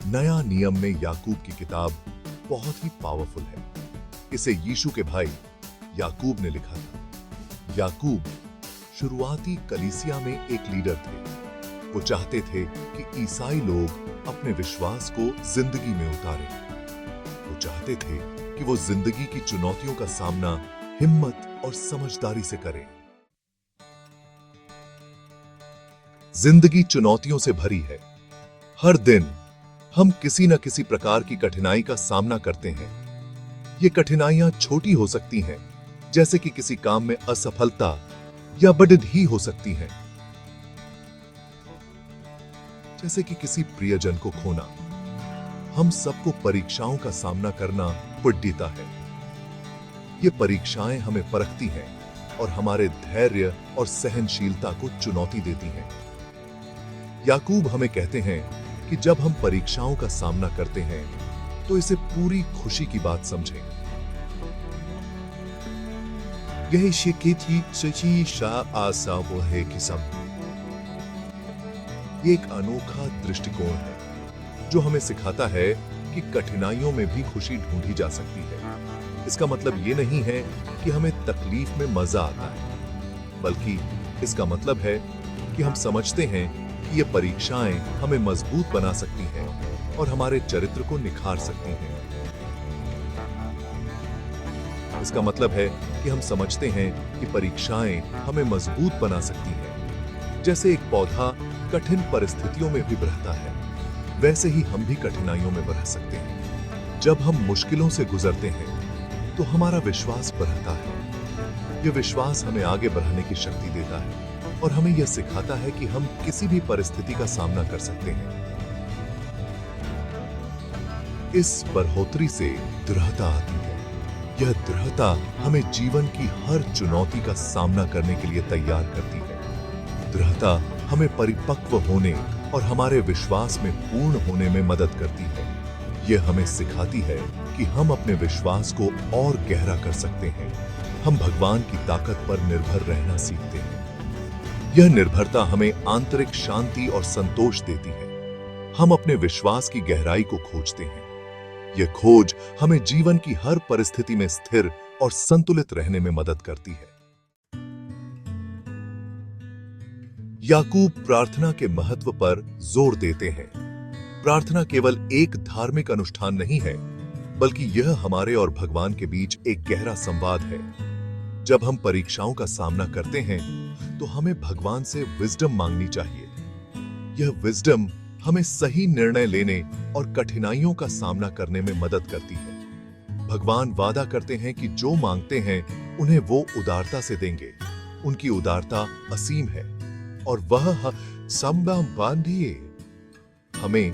नया नियम में याकूब की किताब बहुत ही पावरफुल है। इसे यीशु के भाई याकूब ने लिखा था। याकूब शुरुआती कलीसिया में एक लीडर थे। वो चाहते थे कि ईसाई लोग अपने विश्वास को जिंदगी में उतारें। वो चाहते थे कि वो जिंदगी की चुनौतियों का सामना हिम्मत और समझदारी से करें। जिंदगी चुनौतियों से भरी है। हर दिन हम किसी न किसी प्रकार की कठिनाई का सामना करते हैं। ये कठिनाइयां छोटी हो सकती हैं, जैसे कि किसी काम में असफलता, या बड़ी ही हो सकती हैं, जैसे कि किसी प्रियजन को खोना। हम सबको परीक्षाओं का सामना करना पड़ता है। ये परीक्षाएं हमें परखती हैं और हमारे धैर्य और सहनशीलता को चुनौती देती हैं। याकूब हमें कहते हैं कि जब हम परीक्षाओं का सामना करते हैं तो इसे पूरी खुशी की बात समझें। यह शिक्षित सची शा आशा वो है किस्म। ये एक अनोखा दृष्टिकोण है जो हमें सिखाता है कि कठिनाइयों में भी खुशी ढूंढी जा सकती है। इसका मतलब ये नहीं है कि हमें तकलीफ में मजा आता है, बल्कि इसका मतलब है कि हम समझते हैं कि ये परीक्षाएं हमें मजबूत बना सकती हैं और हमारे चरित्र को निखार सकती हैं। इसका मतलब है कि हम समझते हैं कि परीक्षाएं हमें मजबूत बना सकती हैं। जैसे एक पौधा कठिन परिस्थितियों में भी बढ़ता है, वैसे ही हम भी कठिनाइयों में बढ़ सकते हैं। जब हम मुश्किलों से गुजरते हैं तो हमारा विश्वास बढ़ता है। यह विश्वास हमें आगे बढ़ने की शक्ति देता है और हमें यह सिखाता है कि हम किसी भी परिस्थिति का सामना कर सकते हैं। इस बढ़ोतरी से दृढ़ता आती है। यह दृढ़ता हमें जीवन की हर चुनौती का सामना करने के लिए तैयार करती है। दृढ़ता हमें परिपक्व होने और हमारे विश्वास में पूर्ण होने में मदद करती है। यह हमें सिखाती है कि हम अपने विश्वास को और गहरा कर सकते हैं। हम भगवान की ताकत पर निर्भर रहना सीखते हैं। यह निर्भरता हमें आंतरिक शांति और संतोष देती है। हम अपने विश्वास की गहराई को खोजते हैं। यह खोज हमें जीवन की हर परिस्थिति में स्थिर और संतुलित रहने में मदद करती है। याकूब प्रार्थना के महत्व पर जोर देते हैं। प्रार्थना केवल एक धार्मिक अनुष्ठान नहीं है, बल्कि यह हमारे और भगवान के बीच एक गहरा संवाद है। जब हम परीक्षाओं का सामना करते हैं तो हमें भगवान से विजडम मांगनी चाहिए। यह विजडम हमें सही निर्णय लेने और कठिनाइयों का सामना करने में मदद करती है। भगवान वादा करते हैं कि जो मांगते हैं उन्हें वो उदारता से देंगे। उनकी उदारता असीम है और वह संबांधिए हमें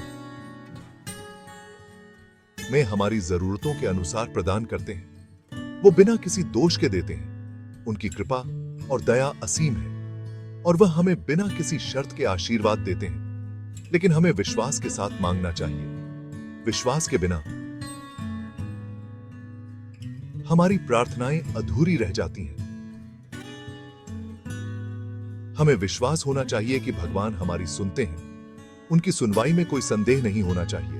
हमारी जरूरतों के अनुसार प्रदान करते हैं। वो बिना किसी दोष के देते हैं। उनकी कृपा और दया असीम है और वह हमें बिना किसी शर्त के आशीर्वाद देते हैं। लेकिन हमें विश्वास के साथ मांगना चाहिए। विश्वास के बिना हमारी प्रार्थनाएं अधूरी रह जाती हैं। हमें विश्वास होना चाहिए कि भगवान हमारी सुनते हैं। उनकी सुनवाई में कोई संदेह नहीं होना चाहिए।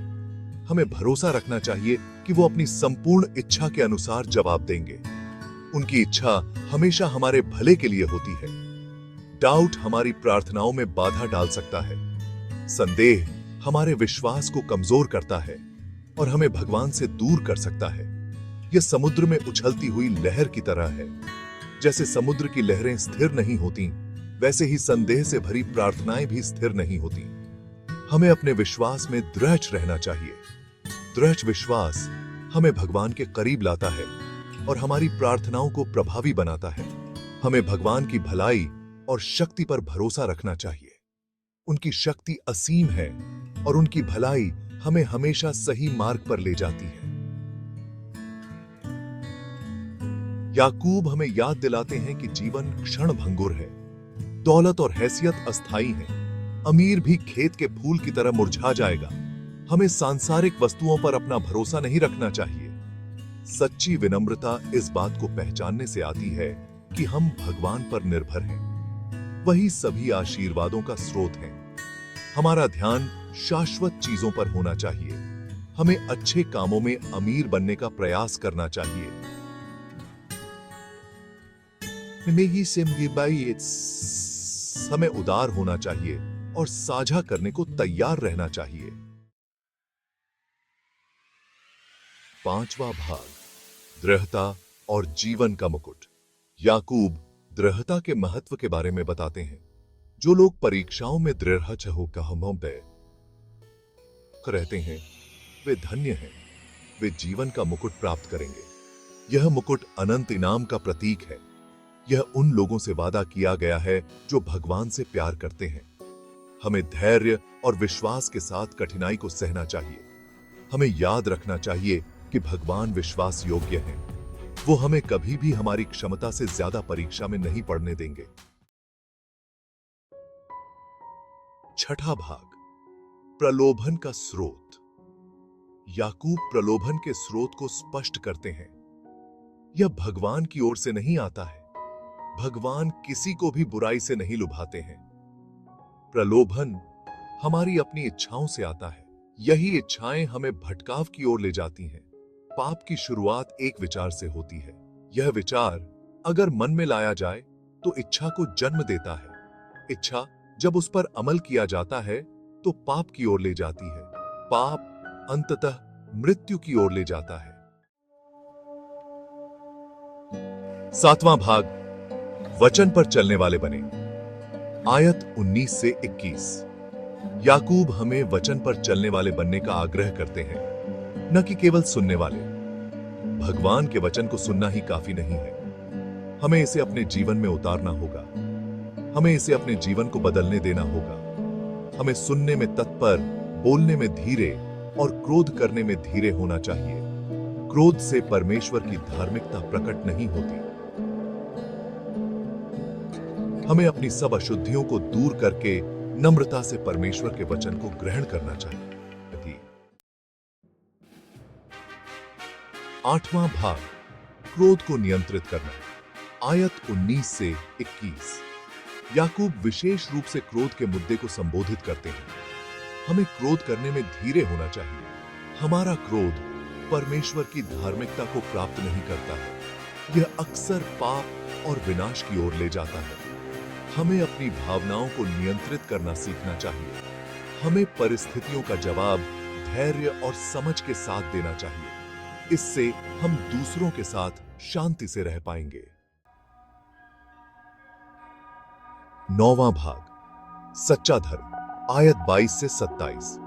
हमें भरोसा रखना चाहिए कि वो अपनी संपूर्ण इच्छा के अनुसार जवाब देंगे। उनकी इच्छा हमेशा हमारे भले के लिए होती है। डाउट हमारी प्रार्थनाओं में बाधा डाल सकता है। संदेह हमारे विश्वास को कमजोर करता है और हमें भगवान से दूर कर सकता है। यह समुद्र में उछलती हुई लहर की तरह है। जैसे समुद्र की लहरें स्थिर नहीं होती, वैसे ही संदेह से भरी प्रार्थनाएं भी स्थिर नहीं होती। हमें अपने विश्वास में दृढ़ रहना चाहिए। दृढ़ विश्वास हमें भगवान के करीब लाता है और हमारी प्रार्थनाओं को प्रभावी बनाता है। हमें भगवान की भलाई और शक्ति पर भरोसा रखना चाहिए। उनकी शक्ति असीम है और उनकी भलाई हमें हमेशा सही मार्ग पर ले जाती है। याकूब हमें याद दिलाते हैं कि जीवन क्षणभंगुर है। दौलत और हैसियत अस्थायी है। अमीर भी खेत के फूल की तरह मुरझा जाएगा। हमें सांसारिक वस्तुओं पर अपना भरोसा नहीं रखना चाहिए। सच्ची विनम्रता इस बात को पहचानने से आती है कि हम भगवान पर निर्भर हैं। वही सभी आशीर्वादों का स्रोत है। हमारा ध्यान शाश्वत चीजों पर होना चाहिए। हमें अच्छे कामों में अमीर बनने का प्रयास करना चाहिए। हमें उदार होना चाहिए और साझा करने को तैयार रहना चाहिए। पांचवा भाग, दृढ़ता और जीवन का मुकुट। याकूब दृढ़ता के महत्व के बारे में बताते हैं। जो लोग परीक्षाओं में दृढ़ रहते हैं वे धन्य हैं, वे जीवन का मुकुट प्राप्त करेंगे। यह मुकुट अनंत इनाम का प्रतीक है। यह उन लोगों से वादा किया गया है जो भगवान से प्यार करते हैं। हमें धैर्य और विश्वास के साथ कठिनाई को सहना चाहिए। हमें याद रखना चाहिए कि भगवान विश्वास योग्य हैं। वो हमें कभी भी हमारी क्षमता से ज्यादा परीक्षा में नहीं पड़ने देंगे। छठा भाग, प्रलोभन का स्रोत। याकूब प्रलोभन के स्रोत को स्पष्ट करते हैं। यह भगवान की ओर से नहीं आता है। भगवान किसी को भी बुराई से नहीं लुभाते हैं। प्रलोभन हमारी अपनी इच्छाओं से आता है। यही इच्छाएं हमें भटकाव की ओर ले जाती हैं। पाप की शुरुआत एक विचार से होती है। यह विचार अगर मन में लाया जाए तो इच्छा को जन्म देता है। इच्छा जब उस पर अमल किया जाता है तो पाप की ओर ले जाती है। पाप अंततः मृत्यु की ओर ले जाता है। सातवां भाग, वचन पर चलने वाले बने। आयत 19 से 21। याकूब हमें वचन पर चलने वाले बनने का आग्रह करते हैं, न कि केवल सुनने वाले। भगवान के वचन को सुनना ही काफी नहीं है। हमें इसे अपने जीवन में उतारना होगा। हमें इसे अपने जीवन को बदलने देना होगा। हमें सुनने में तत्पर, बोलने में धीरे और क्रोध करने में धीरे होना चाहिए। क्रोध से परमेश्वर की धार्मिकता प्रकट नहीं होती। हमें अपनी सब अशुद्धियों को दूर करके नम्रता से परमेश्वर के वचन को ग्रहण करना चाहिए। आठवां भाग, क्रोध को नियंत्रित करना। आयत 19 से 21। याकूब विशेष रूप से क्रोध के मुद्दे को संबोधित करते हैं। हमें क्रोध करने में धीरे होना चाहिए। हमारा क्रोध परमेश्वर की धार्मिकता को प्राप्त नहीं करता है। यह अक्सर पाप और विनाश की ओर ले जाता है। हमें अपनी भावनाओं को नियंत्रित करना सीखना चाहिए। हमें परिस्थितियों का जवाब धैर्य और समझ के साथ देना चाहिए। इससे हम दूसरों के साथ शांति से रह पाएंगे। नौवां भाग, सच्चा धर्म। आयत 22 से 27।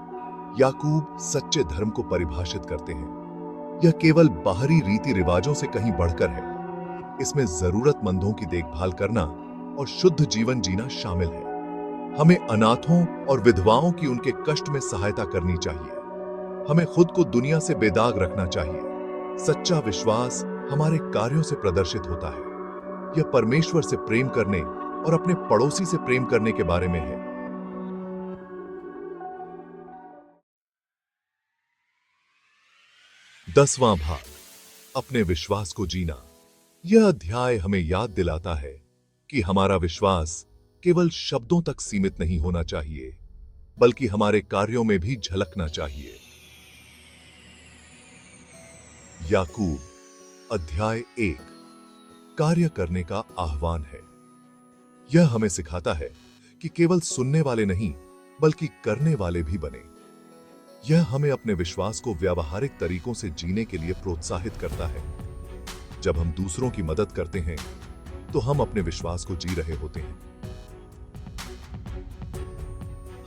याकूब सच्चे धर्म को परिभाषित करते हैं। यह केवल बाहरी रीति रिवाजों से कहीं बढ़कर है। इसमें जरूरतमंदों की देखभाल करना और शुद्ध जीवन जीना शामिल है। हमें अनाथों और विधवाओं की उनके कष्ट में सहायता करनी चाहिए। हमें खुद को दुनिया से बेदाग रखना चाहिए। सच्चा विश्वास हमारे कार्यों से प्रदर्शित होता है। यह परमेश्वर से प्रेम करने और अपने पड़ोसी से प्रेम करने के बारे में है। 10वां भाग, अपने विश्वास को जीना। यह अध्याय हमें याद दिलाता है कि हमारा विश्वास केवल शब्दों तक सीमित नहीं होना चाहिए, बल्कि हमारे कार्यों में भी झलकना चाहिए। याकूब अध्याय 1, कार्य करने का आह्वान है। यह हमें सिखाता है कि केवल सुनने वाले नहीं, बल्कि करने वाले भी बने। यह हमें अपने विश्वास को व्यावहारिक तरीकों से जीने के लिए प्रोत्साहित करता है। जब हम दूसरों की मदद करते हैं, तो हम अपने विश्वास को जी रहे होते हैं।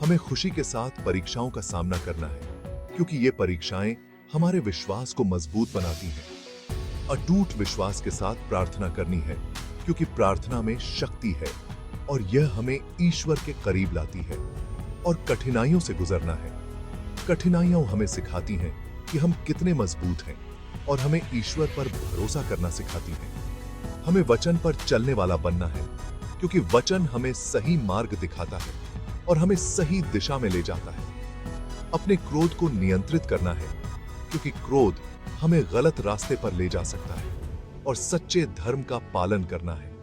हमें खुशी के साथ परीक्षाओं का सामना करना है, क्योंकि ये परीक्षाएं हमारे विश्वास को मजबूत बनाती हैं। अटूट विश्वास के साथ प्रार्थना करनी है, क्योंकि प्रार्थना में शक्ति है और यह हमें ईश्वर के करीब लाती है। और कठिनाइयों से गुजरना है। कठिनाइयां हमें सिखाती हैं कि हम कितने मजबूत हैं और हमें ईश्वर पर भरोसा करना सिखाती हैं। हमें वचन पर चलने वाला बनना है, क्योंकि वचन हमें सही मार्ग दिखाता है और हमें सही दिशा में ले जाता है। अपने क्रोध को नियंत्रित करना है, क्योंकि क्रोध हमें गलत रास्ते पर ले जा सकता है। और सच्चे धर्म का पालन करना है।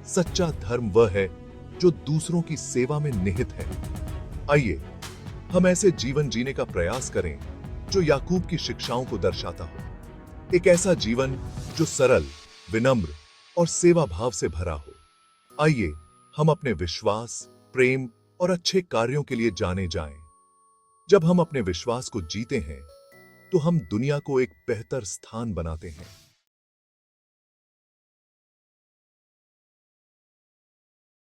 सच्चा धर्म वह है जो दूसरों की सेवा में निहित है। आइए हम ऐसे जीवन जीने का प्रयास करें जो याकूब की शिक्षाओं को दर्शाता हो। एक ऐसा जीवन जो सरल, विनम्र और सेवा भाव से भरा हो। आइए हम अपने विश्वास, प्रेम और अच्छे कार्यों के लिए जाने जाएं। जब हम अपने विश्वास को जीते हैं तो हम दुनिया को एक बेहतर स्थान बनाते हैं।